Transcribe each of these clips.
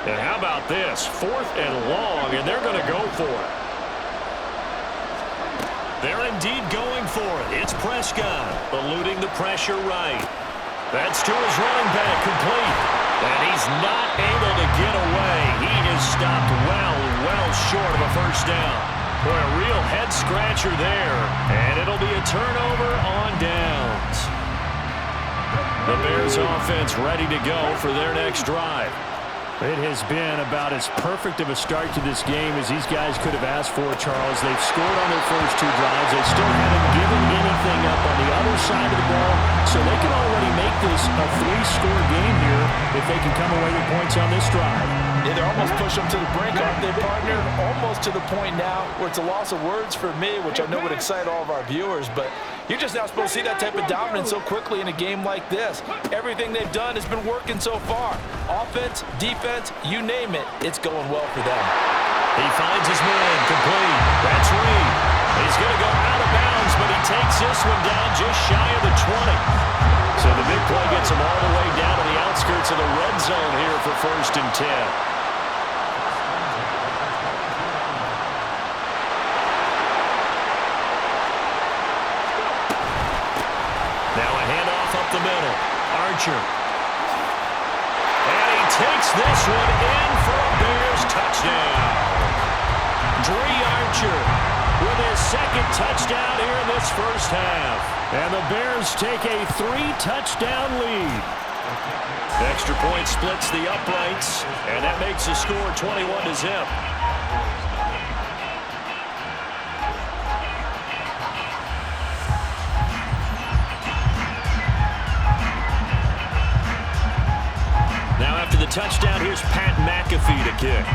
And how about this? 4th and long, and they're going to go for it. They're indeed going for it. It's Prescott eluding the pressure right. That's to his running back, complete. And he's not able to get away. He is stopped well short of a first down. Boy, a real head-scratcher there. And it'll be a turnover on downs. The Bears offense ready to go for their next drive. It has been about as perfect of a start to this game as these guys could have asked for, Charles. They've scored on their first 2 drives. They still haven't given anything up on the other side of the ball, so they can already make this a 3-score game here if they can come away with points on this drive. Yeah, they're almost pushing them to the brink, aren't they, partner? Almost to the point now where it's a loss of words for me, which I know would excite all of our viewers, but you're just not supposed to see that type of dominance so quickly in a game like this. Everything they've done has been working so far. Offense, defense, you name it, it's going well for them. He finds his man, complete. That's Reed. He's going to go out of bounds, but he takes this one down just shy of the 20. So the big play gets him all the way down to the outskirts of the red zone here for 1st and 10. Now a handoff up the middle. Archer. And he takes this one in for a Bears touchdown. Dree Archer with his 2nd touchdown here in this first half. And the Bears take a 3-touchdown lead. Extra point splits the uprights, and that makes the score 21-0. Now after the touchdown, here's Pat McAfee to kick.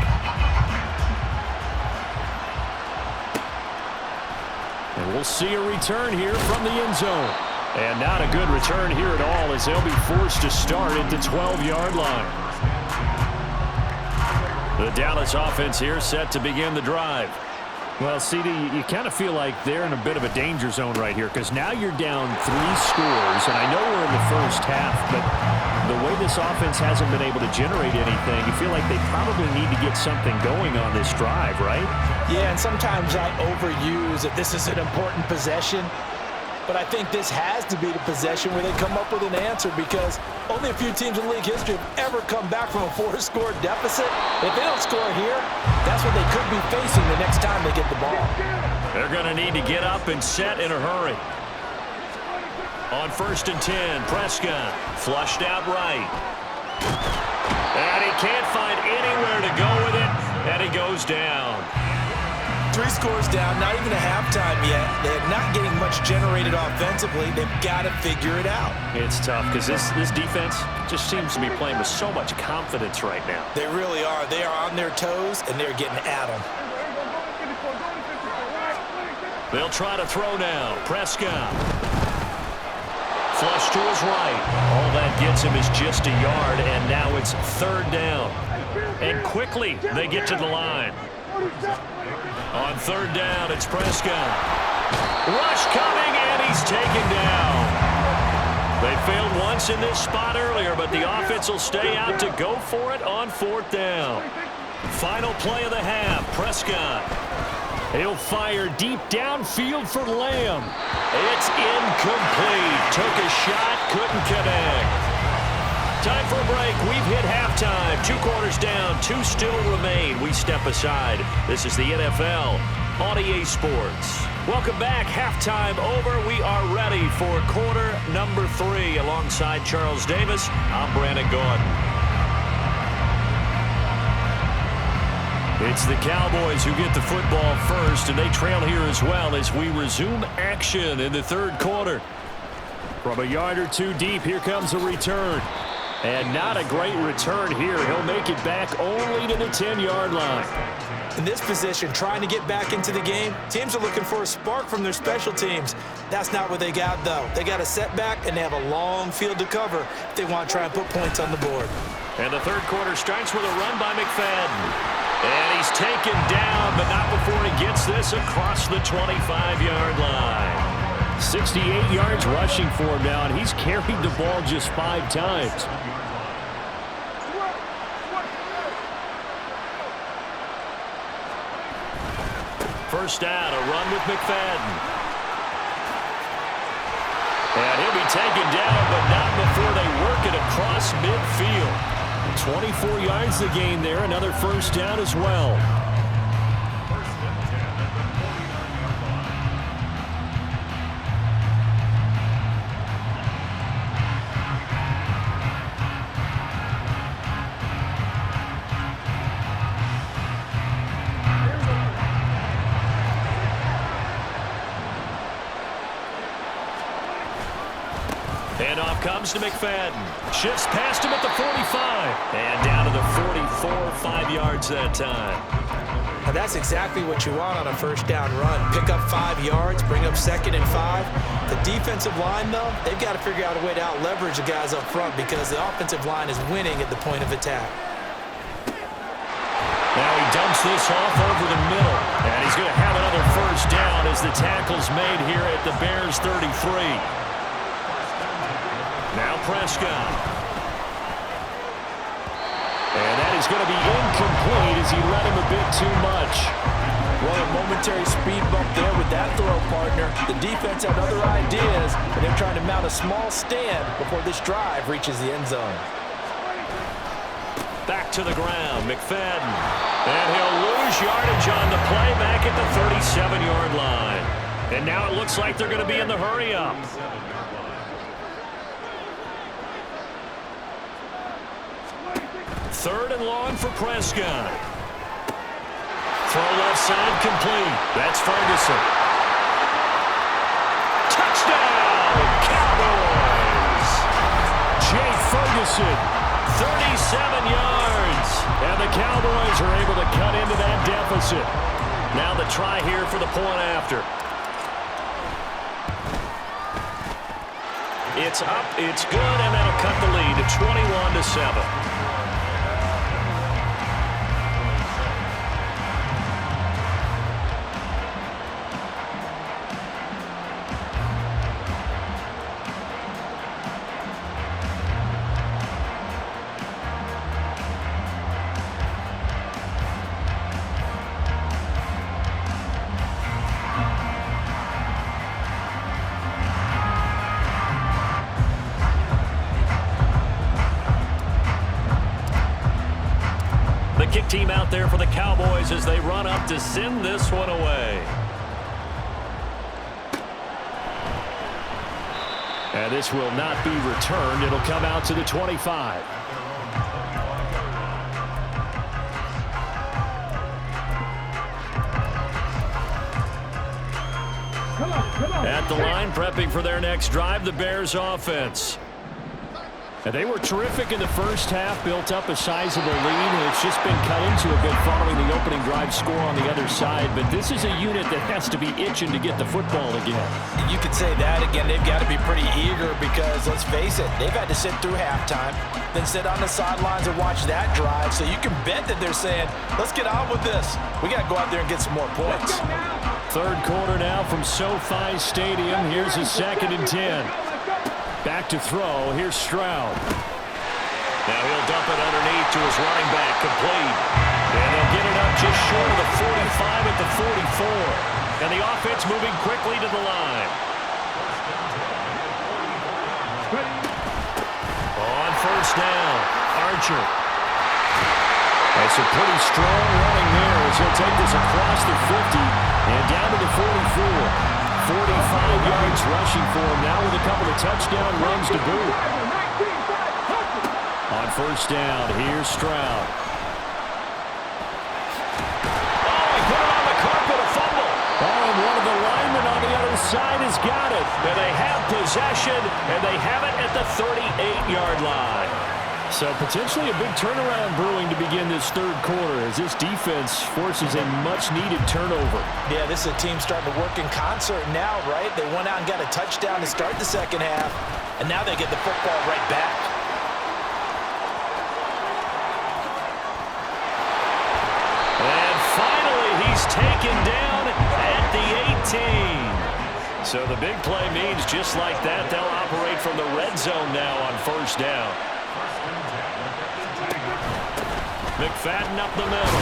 And we'll see a return here from the end zone. And not a good return here at all as they'll be forced to start at the 12-yard line. The Dallas offense here set to begin the drive. Well, CD, you kind of feel like they're in a bit of a danger zone right here because now you're down 3 scores, and I know we're in the first half, but the way this offense hasn't been able to generate anything, you feel like they probably need to get something going on this drive, right? Yeah, and sometimes I overuse that this is an important possession. But I think this has to be the possession where they come up with an answer because only a few teams in league history have ever come back from a 4-score deficit. If they don't score here, that's what they could be facing the next time they get the ball. They're going to need to get up and set in a hurry. On 1st and 10, Prescott flushed out right. And he can't find anywhere to go with it, and he goes down. 3 scores down, not even a halftime yet. They're not getting much generated offensively. They've got to figure it out. It's tough because this defense just seems to be playing with so much confidence right now. They really are. They are on their toes, and they're getting at them. They'll try to throw now. Prescott. Flush to his right. All that gets him is just a yard, and now it's 3rd down. And quickly they get to the line. On 3rd down, it's Prescott. Rush coming, and he's taken down. They failed once in this spot earlier, but the offense will stay out to go for it on 4th down. Final play of the half, Prescott. He'll fire deep downfield for Lamb. It's incomplete. Took a shot, couldn't connect. Time for a break. We've hit halftime. 2 quarters down, 2 still remain. We step aside. This is the NFL on EA Sports. Welcome back. Halftime over. We are ready for quarter number 3. Alongside Charles Davis, I'm Brandon Gordon. It's the Cowboys who get the football first, and they trail here as well as we resume action in the 3rd quarter. From a yard or 2 deep, here comes a return. And not a great return here. He'll make it back only to the 10-yard line. In this position, trying to get back into the game, teams are looking for a spark from their special teams. That's not what they got, though. They got a setback, and they have a long field to cover if they want to try and put points on the board. And the 3rd quarter starts with a run by McFadden. And he's taken down, but not before he gets this across the 25-yard line. 68 yards rushing for him now, and he's carried the ball just 5 times. First down, a run with McFadden. And he'll be taken down, but not before they work it across midfield. 24 yards to gain there. Another first down as well. And off comes to McFadden. Shifts past him at the 45. And down to the 44, 5 yards that time. Now that's exactly what you want on a first down run. Pick up 5 yards, bring up 2nd and 5. The defensive line, though, they've got to figure out a way to out-leverage the guys up front because the offensive line is winning at the point of attack. Now he dumps this off over the middle. And he's going to have another first down as the tackle's made here at the Bears' 33. Now Prescott. And that is going to be incomplete as he let him a bit too much. Well, a momentary speed bump there with that throw, partner. The defense had other ideas, but they're trying to mount a small stand before this drive reaches the end zone. Back to the ground, McFadden. And he'll lose yardage on the play back at the 37-yard line. And now it looks like they're going to be in the hurry-up. Third and long for Prescott. Throw left side complete. That's Ferguson. Touchdown, Cowboys! Jay Ferguson. 37 yards. And the Cowboys are able to cut into that deficit. Now the try here for the point after. It's up, it's good, and that'll cut the lead to 21-7. Kick team out there for the Cowboys as they run up to send this one away. And this will not be returned. It'll come out to the 25. At the line, prepping for their next drive, the Bears offense. And they were terrific in the first half, built up a sizable lead, and it's just been cut into a bit following the opening drive score on the other side. But this is a unit that has to be itching to get the football again. You could say that again. They've got to be pretty eager because, let's face it, they've had to sit through halftime, then sit on the sidelines and watch that drive. So you can bet that they're saying, let's get on with this. We got to go out there and get some more points. Third quarter now from SoFi Stadium. Here's a 2nd and 10. Back to throw. Here's Stroud. Now he'll dump it underneath to his running back, complete. And they'll get it up just short of the 45 at the 44. And the offense moving quickly to the line. On first down, Archer. That's a pretty strong running there as he'll take this across the 50 and down to the 44. 45 yards rushing for him now with a couple of touchdown runs to boot. On first down, here's Stroud. Oh, he put it on the carpet, a fumble. Oh, and one of the linemen on the other side has got it. And they have possession, and they have it at the 38-yard line. So potentially a big turnaround brewing to begin this third quarter as this defense forces a much-needed turnover. Yeah, this is a team starting to work in concert now, right? They went out and got a touchdown to start the second half, and now they get the football right back. And finally, he's taken down at the 18. So the big play means just like that, they'll operate from the red zone now on first down. McFadden up the middle.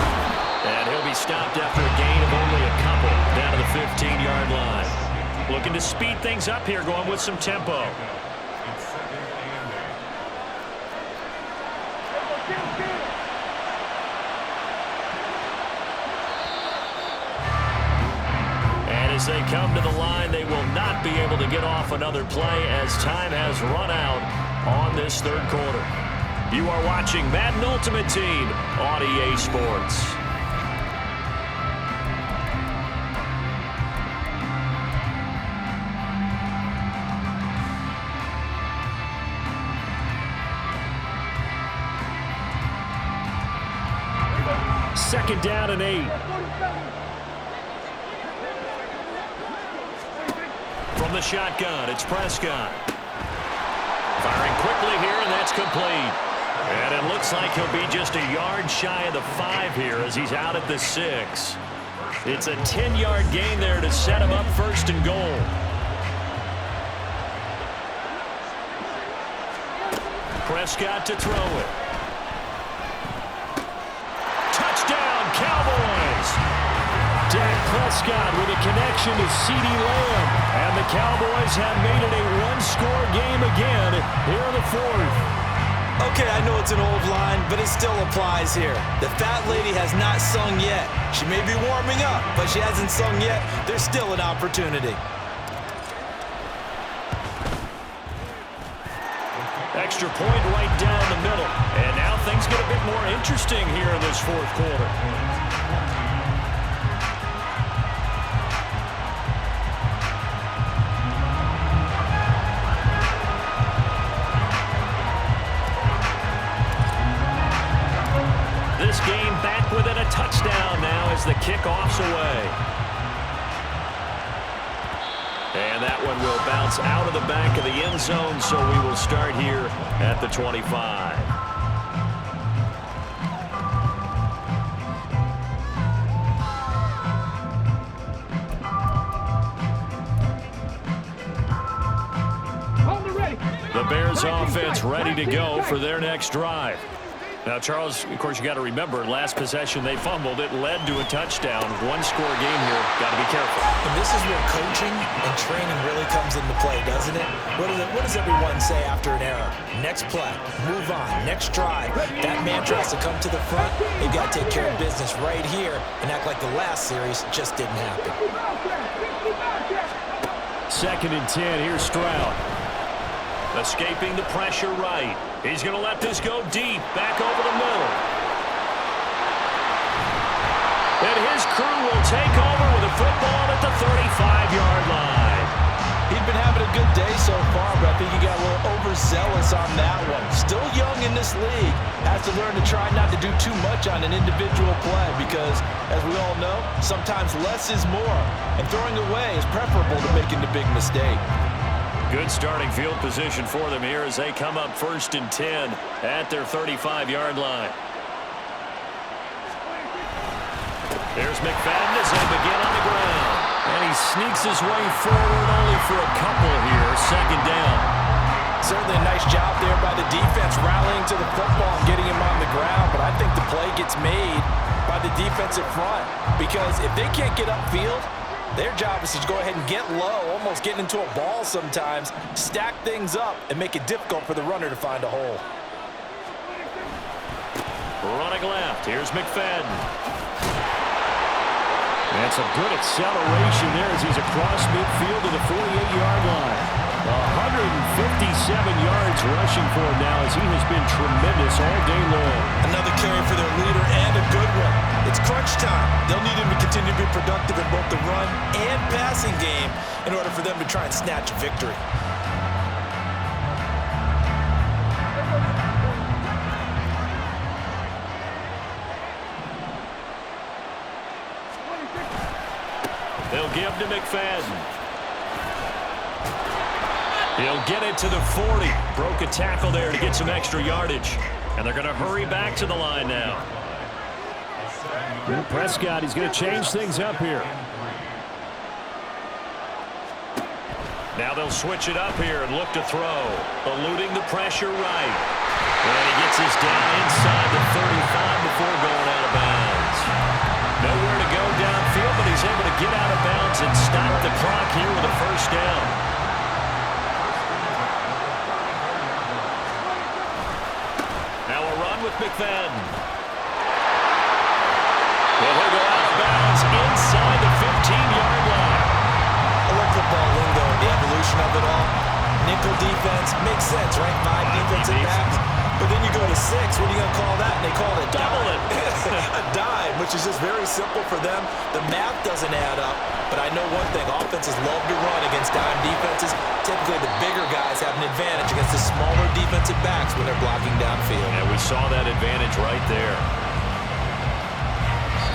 And he'll be stopped after a gain of only a couple. to the 15-yard line. Looking to speed things up here, going with some tempo. And as they come to the line, they will not be able to get off another play as time has run out on this third quarter. You are watching Madden Ultimate Team on EA Sports. Second down and 8. From the shotgun, it's Prescott. Firing quickly here, and that's complete. And it looks like he'll be just a yard shy of the 5 here as he's out at the 6. It's a 10-yard gain there to set him up first and goal. Prescott to throw it. Touchdown, Cowboys! Dak Prescott with a connection to CeeDee Lamb. And the Cowboys have made it a one-score game again here in the 4th. Okay, I know it's an old line, but it still applies here. The fat lady has not sung yet. She may be warming up, but she hasn't sung yet. There's still an opportunity. Extra point right down the middle. And now things get a bit more interesting here in this 4th quarter. This game back within a touchdown now as the kickoff's away. And that one will bounce out of the back of the end zone, so we will start here at the 25. The Bears offense ready to go for their next drive. Now, Charles, of course, you got to remember, last possession they fumbled. It led to a touchdown. One-score game here. Got to be careful. And this is where coaching and training really comes into play, doesn't it? What does everyone say after an error? Next play, move on, next drive. That mantra has to come to the front. They've got to take care of business right here and act like the last series just didn't happen. 2nd and 10. Here's Stroud. Escaping the pressure right. He's going to let this go deep. Back over the middle. And his crew will take over with a football at the 35-yard line. He's been having a good day so far, but I think he got a little overzealous on that one. Still young in this league. Has to learn to try not to do too much on an individual play because, as we all know, sometimes less is more. And throwing away is preferable to making the big mistake. Good starting field position for them here as they come up 1st and 10 at their 35-yard line. There's McFadden as they begin on the ground. And he sneaks his way forward only for a couple here. 2nd down. Certainly a nice job there by the defense rallying to the football and getting him on the ground. But I think the play gets made by the defensive front because if they can't get upfield, their job is to go ahead and get low, almost getting into a ball sometimes, stack things up, and make it difficult for the runner to find a hole. Running left, here's McFadden. That's a good acceleration there as he's across midfield to the 48-yard line. 157 yards rushing for him now as he has been tremendous all day long. Another carry for their leader and a good one. It's crunch time. They'll need him to continue to be productive in both the run and passing game in order for them to try and snatch a victory. They'll give to McFadden. He'll get it to the 40. Broke a tackle there to get some extra yardage. And they're going to hurry back to the line now. Prescott, he's going to change things up here. Now they'll switch it up here and look to throw. Eluding the pressure right. And he gets this down inside the 35 before going out of bounds. Nowhere to go downfield, but he's able to get out of bounds here with a first down. Now a run with McFadden. And he'll go out of bounds inside the 15-yard line. I love football lingo and the evolution of it all. Nickel defense makes sense, right? 5 defensive backs. But then you go to 6. What are you going to call that? And they call it a Double dime. A dime, which is just very simple for them. The math doesn't add up. But I know one thing. Offenses love to run against dime defenses. Typically, the bigger guys have an advantage against the smaller defensive backs when they're blocking downfield. And we saw that advantage right there.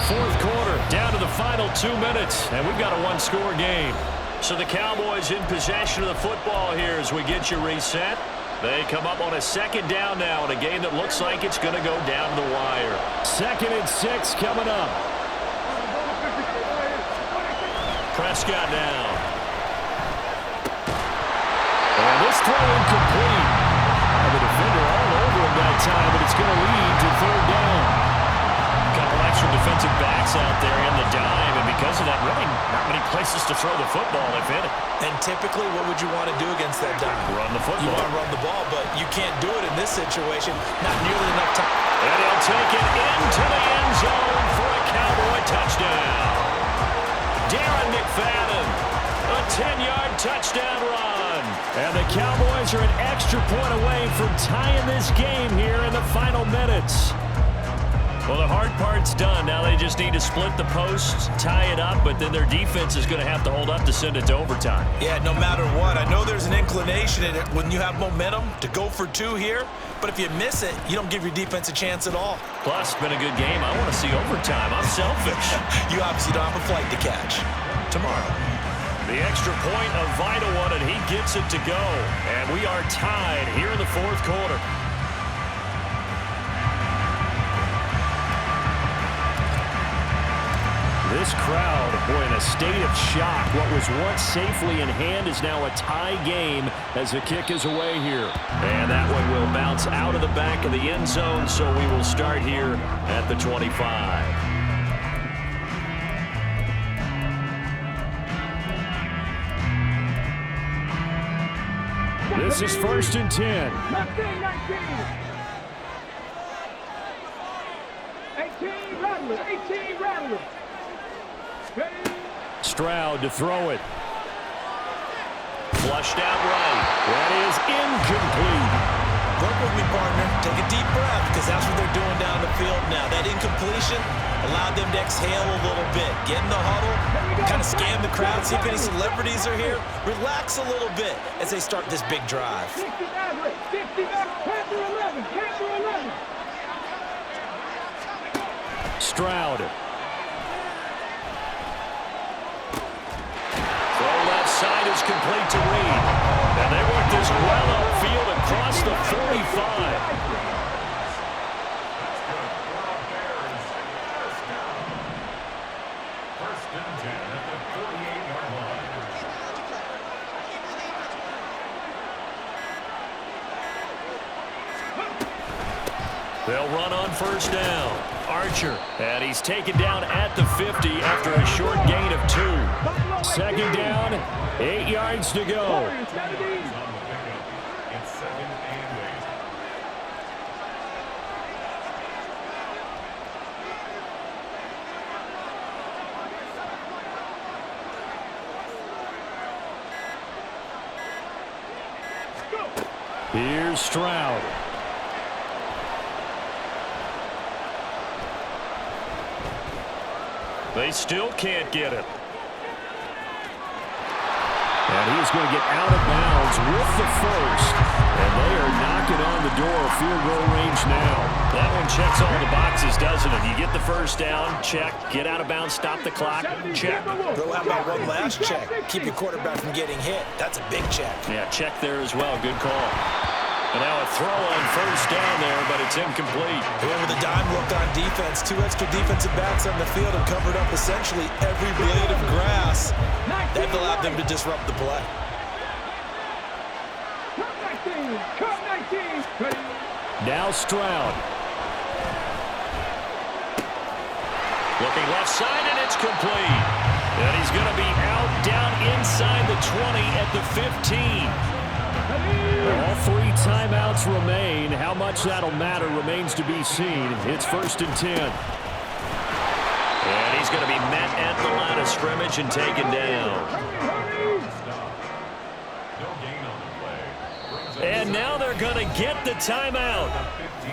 Fourth quarter, down to the final 2 minutes. And we've got a one-score game. So the Cowboys in possession of the football here as we get you reset. They come up on a second down now in a game that looks like it's going to go down to the wire. 2nd and 6 coming up. Prescott now. And this throw incomplete. And the defender all over him that time, but it's going to lead to 3rd down. A couple extra defensive backs out there in the dime, and because of that, really not many places to throw the football, if any. And typically, what would you want to do against that dime? Run the football. You want to run the ball, but you can't do it in this situation. Not nearly enough time. And he'll take it into the end zone for a Cowboy touchdown. Darren McFadden, a 10-yard touchdown run. And the Cowboys are an extra point away from tying this game here in the final minutes. Well, the hard part's done. Now they just need to split the posts, tie it up, but then their defense is going to have to hold up to send it to overtime. Yeah, no matter what. I know there's an inclination in it when you have momentum to go for 2 here, but if you miss it, you don't give your defense a chance at all. Plus, it's been a good game. I want to see overtime. I'm selfish. You obviously don't have a flight to catch. Tomorrow. The extra point, a vital one, and he gets it to go. And we are tied here in the fourth quarter. This crowd, boy, in a state of shock. What was once safely in hand is now a tie game as the kick is away here. And that one will bounce out of the back of the end zone, so we will start here at the 25. This is 1st and 10. 18 Rattler. Stroud to throw it. Flushed out right. That is incomplete. Work with me, partner. Take a deep breath because that's what they're doing down the field now. That incompletion allowed them to exhale a little bit. Get in the huddle, kind of scan the crowd, see if any celebrities are here. Relax a little bit as they start this big drive. 60 Panther 11. Stroud. Side is complete to Reed. And they work this well upfield across the 45. They'll run on first down. Archer, and he's taken down at the 50 after a short gain of 2. 2nd down, 8 yards to go. Here's Stroud. They still can't get it. And he is going to get out of bounds with the first. And they are knocking on the door of field goal range now. That one checks all the boxes, doesn't it? You get the first down, check. Get out of bounds, stop the clock, check. Bro, how about one last check? Keep your quarterback from getting hit. That's a big check. Yeah, check there as well. Good call. And now a throw on first down there, but it's incomplete. Here with a dime look on defense, 2 extra defensive backs on the field and covered up essentially every blade of grass. That allowed them to disrupt the play. Now Stroud. Looking left side, and it's complete. And he's going to be out down inside 20 at the 15. All 3 timeouts remain. How much that'll matter remains to be seen. It's 1st and 10. And he's going to be met at the line of scrimmage and taken down. And now they're going to get the timeout.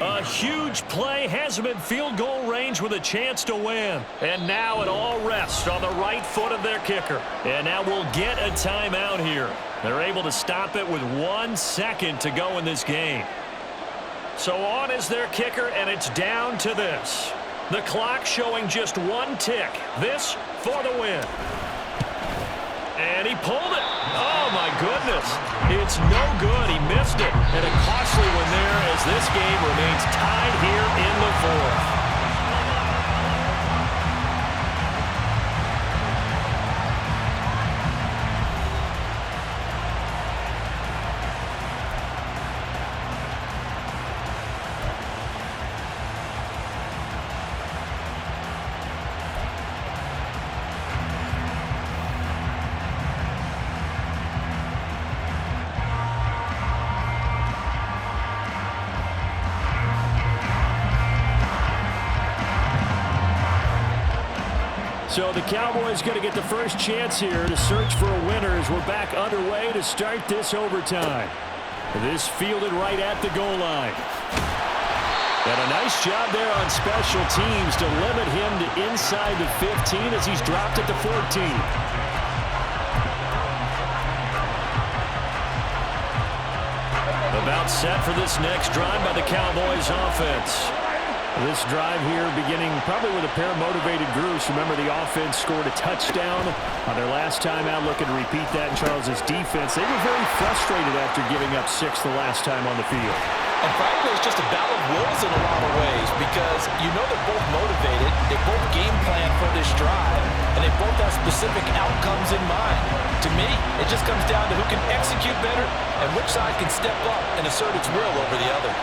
A huge play has him in field goal range with a chance to win. And now it all rests on the right foot of their kicker. And now we'll get a timeout here. They're able to stop it with 1 second to go in this game. So on is their kicker, and it's down to this. The clock showing just 1 tick. This for the win. And he pulled it. Oh, my goodness. It's no good. He missed it. And a costly one there as this game remains tied here in the 4th. So the Cowboys going to get the first chance here to search for a winner as we're back underway to start this overtime. This fielded right at the goal line. And a nice job there on special teams to limit him to inside the 15 as he's dropped at the 14. About set for this next drive by the Cowboys offense. This drive here beginning probably with a pair of motivated groups. Remember, the offense scored a touchdown on their last time out. Looking to repeat that in Charles's defense. They were very frustrated after giving up 6 the last time on the field. And frankly, it's just a battle of wills in a lot of ways because you know they're both motivated. They both game plan for this drive, and they both have specific outcomes in mind. To me, it just comes down to who can execute better and which side can step up and assert its will over the other.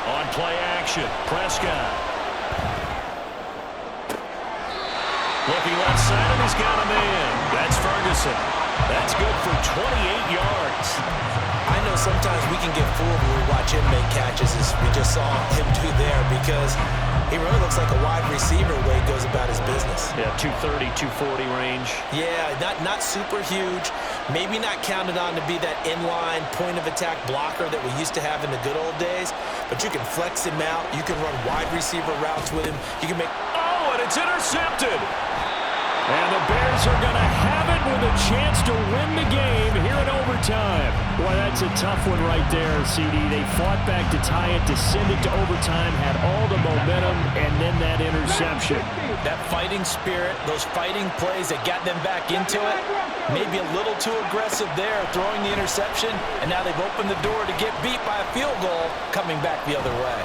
On play action, Prescott. Looking left side, and he's got a man. That's Ferguson. That's good for 28 yards. I know sometimes we can get fooled when we watch him make catches, as we just saw him do there, because he really looks like a wide receiver the way he goes about his business. Yeah, 230, 240 range. Yeah, not super huge. Maybe not counted on to be that inline point-of-attack blocker that we used to have in the good old days, but you can flex him out. You can run wide receiver routes with him. You can make... Oh, and it's intercepted. And the Bears are going to have it with a chance to win the game here in overtime. Boy, that's a tough one right there, CD. They fought back to tie it, to send it to overtime, had all the momentum, and then that interception. That fighting spirit, those fighting plays that got them back into it, maybe a little too aggressive there, throwing the interception, and now they've opened the door to get beat by a field goal coming back the other way.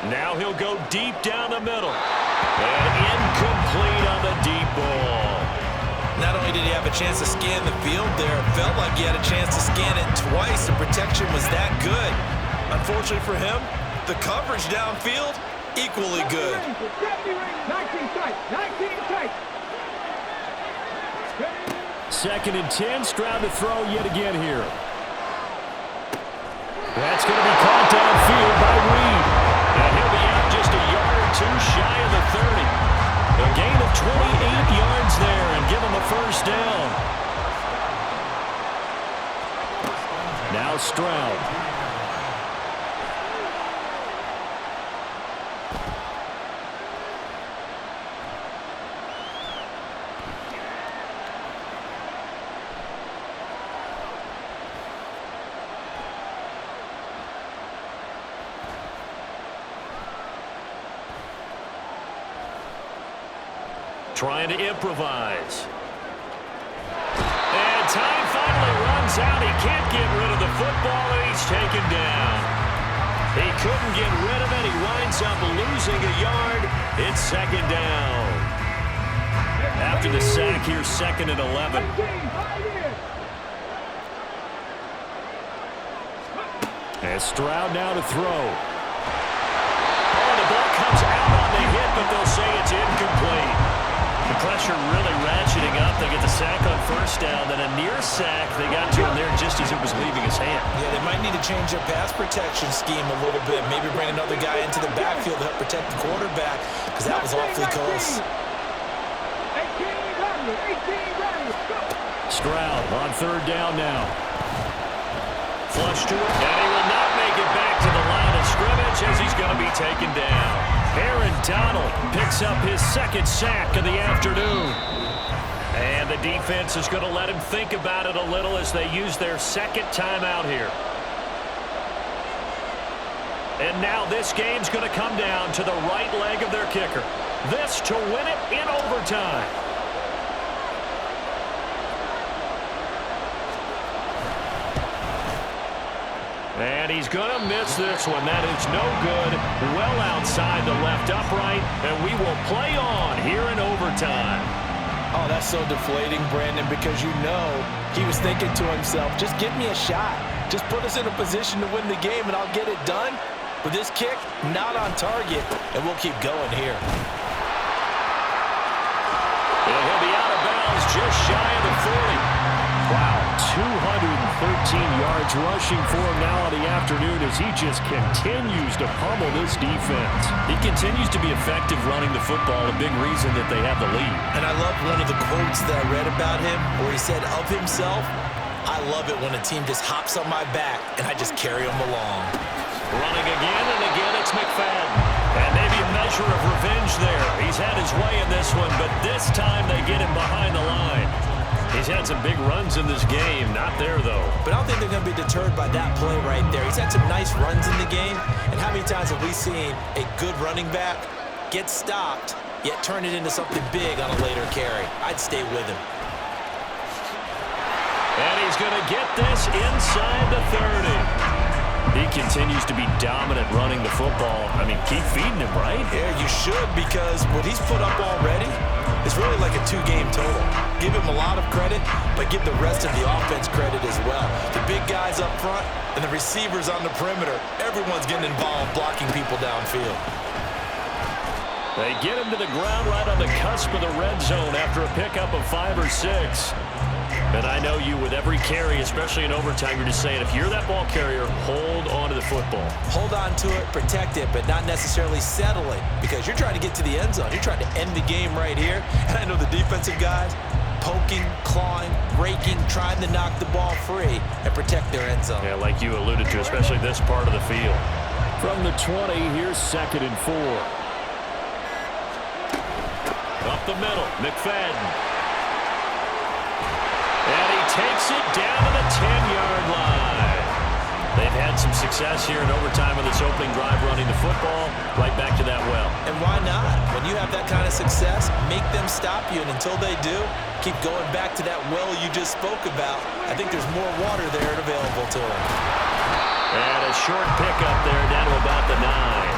Now he'll go deep down the middle. And incomplete on the deep ball. Not only did he have a chance to scan the field there, it felt like he had a chance to scan it twice. The protection was that good. Unfortunately for him, the coverage downfield, equally good. 19 tight. 2nd and 10, Stroud to throw yet again here. That's going to be caught downfield by Reed. And he'll be out just a yard or two shy of the 30. A gain of 28 yards there and give him a first down. Now Stroud. Trying to improvise. And time finally runs out. He can't get rid of the football, and he's taken down. He couldn't get rid of it. He winds up losing a yard. It's 2nd down. After the sack here, 2nd and 11. And Stroud now to throw. Oh, the ball comes out on the hit, but they'll say it's incomplete. The pressure really ratcheting up They get the sack on first down, then a near sack. They got to him there just as it was leaving his hand. Yeah, they might need to change their pass protection scheme a little bit. Maybe bring another guy into the backfield to help protect the quarterback, because that was awfully close. 18 ready, go. Stroud on third down now. Flush to it, and he will not make it back to the line of scrimmage as he's going to be taken down. Aaron Donald picks up his second sack of the afternoon. And the defense is going to let him think about it a little as they use their second timeout here. And now this game's going to come down to the right leg of their kicker. This to win it in overtime. And he's going to miss this one. That is no good. Well outside the left upright. And we will play on here in overtime. Oh, that's so deflating, Brandon, because you know he was thinking to himself, just give me a shot. Just put us in a position to win the game, and I'll get it done. With this kick, not on target, and we'll keep going here. And he'll be out of bounds just shy of the 40. Wow, 213 yards rushing for him now in the afternoon as he just continues to pummel this defense. He continues to be effective running the football, a big reason that they have the lead. And I love one of the quotes that I read about him where he said of himself, I love it when a team just hops on my back and I just carry them along. Running again and again, it's McFadden. And maybe a measure of revenge there. He's had his way in this one, but this time they get him behind the line. He's had some big runs in this game. Not there, though. But I don't think they're going to be deterred by that play right there. He's had some nice runs in the game. And how many times have we seen a good running back get stopped, yet turn it into something big on a later carry? I'd stay with him. And he's going to get this inside the 30. He continues to be dominant running the football. I mean, keep feeding him, right? Yeah, you should, because what he's put up already is really like a two-game total. Give him a lot of credit, but give the rest of the offense credit as well. The big guys up front and the receivers on the perimeter, everyone's getting involved blocking people downfield. They get him to the ground right on the cusp of the red zone after a pickup of 5 or 6. And I know you, with every carry, especially in overtime, you're just saying, if you're that ball carrier, hold on to the football. Hold on to it, protect it, but not necessarily settle it, because you're trying to get to the end zone. You're trying to end the game right here. And I know the defensive guys poking, clawing, raking, trying to knock the ball free and protect their end zone. Yeah, like you alluded to, especially this part of the field. From the 20, here's 2nd and 4. Up the middle, McFadden. And he takes it down to the 10-yard line. They've had some success here in overtime with this opening drive running the football. Right back to that well. And why not? When you have that kind of success, make them stop you. And until they do, keep going back to that well you just spoke about. I think there's more water there available to them. And a short pickup there down to about the 9.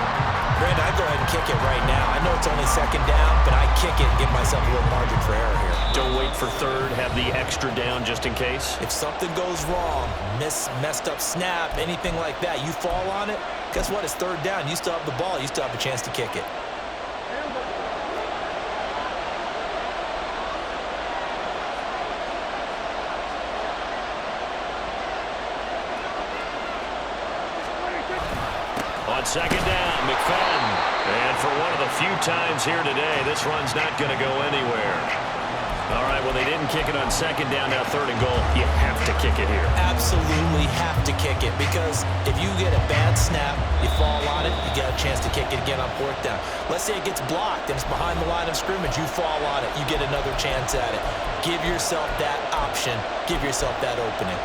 Brandon, I'd go ahead and kick it right now. I know it's only 2nd down, but I kick it and give myself a little margin for error here. Don't wait for 3rd. Have the extra down just in case. If something goes wrong, messed up snap, anything like that, you fall on it, guess what? It's 3rd down. You still have the ball. You still have a chance to kick it. On 2nd down, McFadden. And for one of the few times here today, this run's not going to go anywhere. All right, well, they didn't kick it on 2nd down, now 3rd and goal. You have to kick it here. Absolutely have to kick it, because if you get a bad snap, you fall on it, you got a chance to kick it again on 4th down. Let's say it gets blocked and it's behind the line of scrimmage. You fall on it, you get another chance at it. Give yourself that option. Give yourself that opening.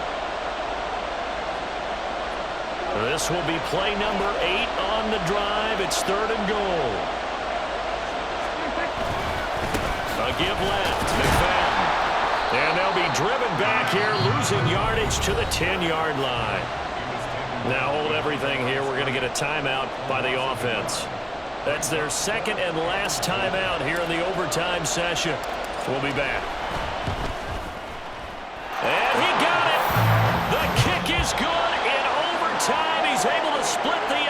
This will be play number 8 on the drive. It's 3rd and goal. A give left, McFadden. And they'll be driven back here, losing yardage to the 10-yard line. Now hold everything here. We're going to get a timeout by the offense. That's their 2nd and last timeout here in the overtime session. We'll be back. And he got it. The kick is good in overtime. He's able to split the